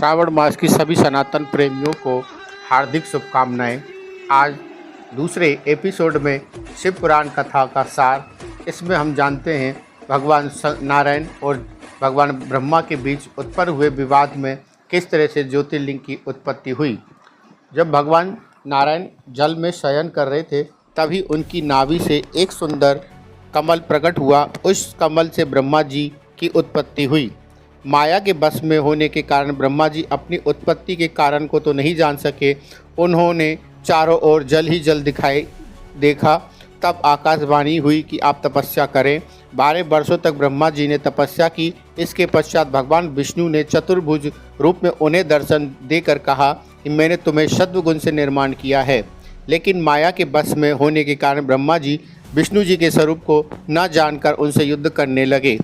श्रावण मास की सभी सनातन प्रेमियों को हार्दिक शुभकामनाएं। आज दूसरे एपिसोड में शिव पुराण कथा का सार। इसमें हम जानते हैं भगवान नारायण और भगवान ब्रह्मा के बीच उत्पन्न हुए विवाद में किस तरह से ज्योतिर्लिंग की उत्पत्ति हुई। जब भगवान नारायण जल में शयन कर रहे थे तभी उनकी नाभि से एक सुंदर कमल प्रकट हुआ। उस कमल से ब्रह्मा जी की उत्पत्ति हुई। माया के बस में होने के कारण ब्रह्मा जी अपनी उत्पत्ति के कारण को तो नहीं जान सके। उन्होंने चारों ओर जल ही जल देखा। तब आकाशवाणी हुई कि आप तपस्या करें। 12 वर्षों तक ब्रह्मा जी ने तपस्या की। इसके पश्चात भगवान विष्णु ने चतुर्भुज रूप में उन्हें दर्शन देकर कहा कि मैंने तुम्हें सत्वगुण से निर्माण किया है। लेकिन माया के बस में होने के कारण ब्रह्मा जी विष्णु जी के स्वरूप को न जानकर उनसे युद्ध करने लगे।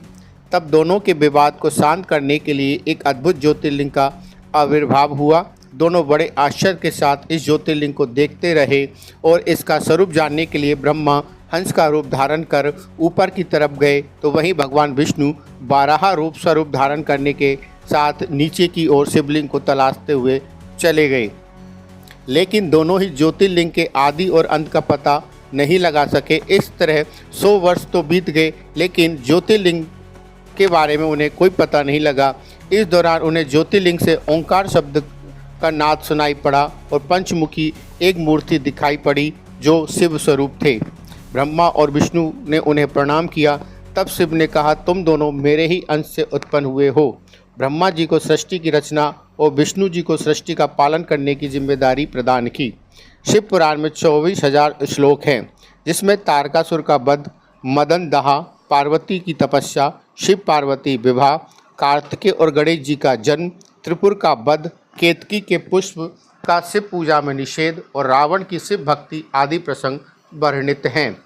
तब दोनों के विवाद को शांत करने के लिए एक अद्भुत ज्योतिर्लिंग का आविर्भाव हुआ। दोनों बड़े आश्चर्य के साथ इस ज्योतिर्लिंग को देखते रहे और इसका स्वरूप जानने के लिए ब्रह्मा हंस का रूप धारण कर ऊपर की तरफ गए तो वहीं भगवान विष्णु बारहा रूप स्वरूप धारण करने के साथ नीचे की ओर शिवलिंग को तलाशते हुए चले गए। लेकिन दोनों ही ज्योतिर्लिंग के आदि और अंत का पता नहीं लगा सके। इस तरह 100 वर्ष तो बीत गए लेकिन ज्योतिर्लिंग के बारे में उन्हें कोई पता नहीं लगा। इस दौरान उन्हें ज्योतिर्लिंग से ओंकार शब्द का नाद सुनाई पड़ा और पंचमुखी एक मूर्ति दिखाई पड़ी जो शिव स्वरूप थे। ब्रह्मा और विष्णु ने उन्हें प्रणाम किया। तब शिव ने कहा, तुम दोनों मेरे ही अंश से उत्पन्न हुए हो। ब्रह्मा जी को सृष्टि की रचना और विष्णु जी को सृष्टि का पालन करने की जिम्मेदारी प्रदान की। शिव पुराण में 24,000 श्लोक हैं जिसमें तारकासुर का वध, मदन दहा, पार्वती की तपस्या, शिव पार्वती विवाह, कार्तिकेय और गणेश जी का जन्म, त्रिपुर का वध, केतकी के पुष्प का शिव पूजा में निषेध और रावण की शिव भक्ति आदि प्रसंग वर्णित हैं।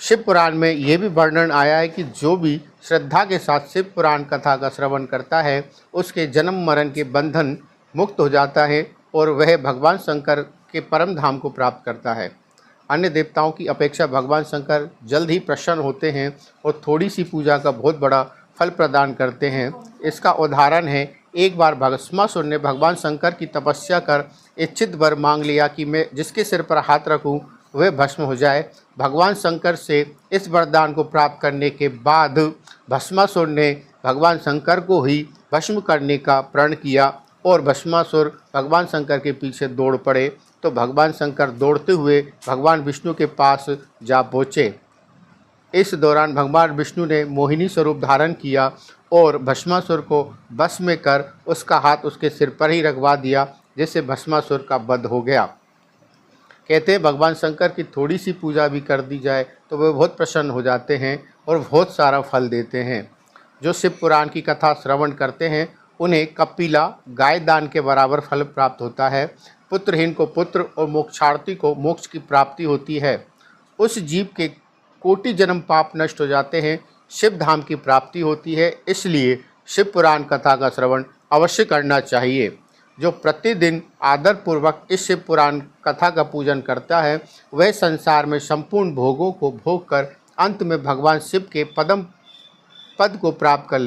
शिव पुराण में यह भी वर्णन आया है कि जो भी श्रद्धा के साथ शिव पुराण कथा का श्रवण करता है उसके जन्म मरण के बंधन मुक्त हो जाता है और वह भगवान शंकर के परम धाम को प्राप्त करता है। अन्य देवताओं की अपेक्षा भगवान शंकर जल्द ही प्रसन्न होते हैं और थोड़ी सी पूजा का बहुत बड़ा फल प्रदान करते हैं। इसका उदाहरण है, एक बार भस्मासुर ने भगवान शंकर की तपस्या कर इच्छित वर मांग लिया कि मैं जिसके सिर पर हाथ रखूं वह भस्म हो जाए। भगवान शंकर से इस वरदान को प्राप्त करने के बाद भस्मासुर ने भगवान शंकर को ही भस्म करने का प्रण किया और भस्मासुर भगवान शंकर के पीछे दौड़ पड़े। तो भगवान शंकर दौड़ते हुए भगवान विष्णु के पास जा पहुँचे। इस दौरान भगवान विष्णु ने मोहिनी स्वरूप धारण किया और भस्मासुर को बस में कर उसका हाथ उसके सिर पर ही रखवा दिया, जिससे भस्मासुर का वध हो गया। कहते हैं भगवान शंकर की थोड़ी सी पूजा भी कर दी जाए तो वे बहुत प्रसन्न हो जाते हैं और बहुत सारा फल देते हैं। जो शिव पुराण की कथा श्रवण करते हैं उन्हें कपिला गाय दान के बराबर फल प्राप्त होता है। पुत्रहीन को पुत्र और मोक्षार्थी को मोक्ष की प्राप्ति होती है। उस जीव के कोटि जन्म पाप नष्ट हो जाते हैं, शिव धाम की प्राप्ति होती है। इसलिए शिव पुराण कथा का श्रवण अवश्य करना चाहिए। जो प्रतिदिन आदर पूर्वक इस शिव पुराण कथा का पूजन करता है वह संसार में संपूर्ण भोगों को भोग कर अंत में भगवान शिव के पद को प्राप्त कर ले।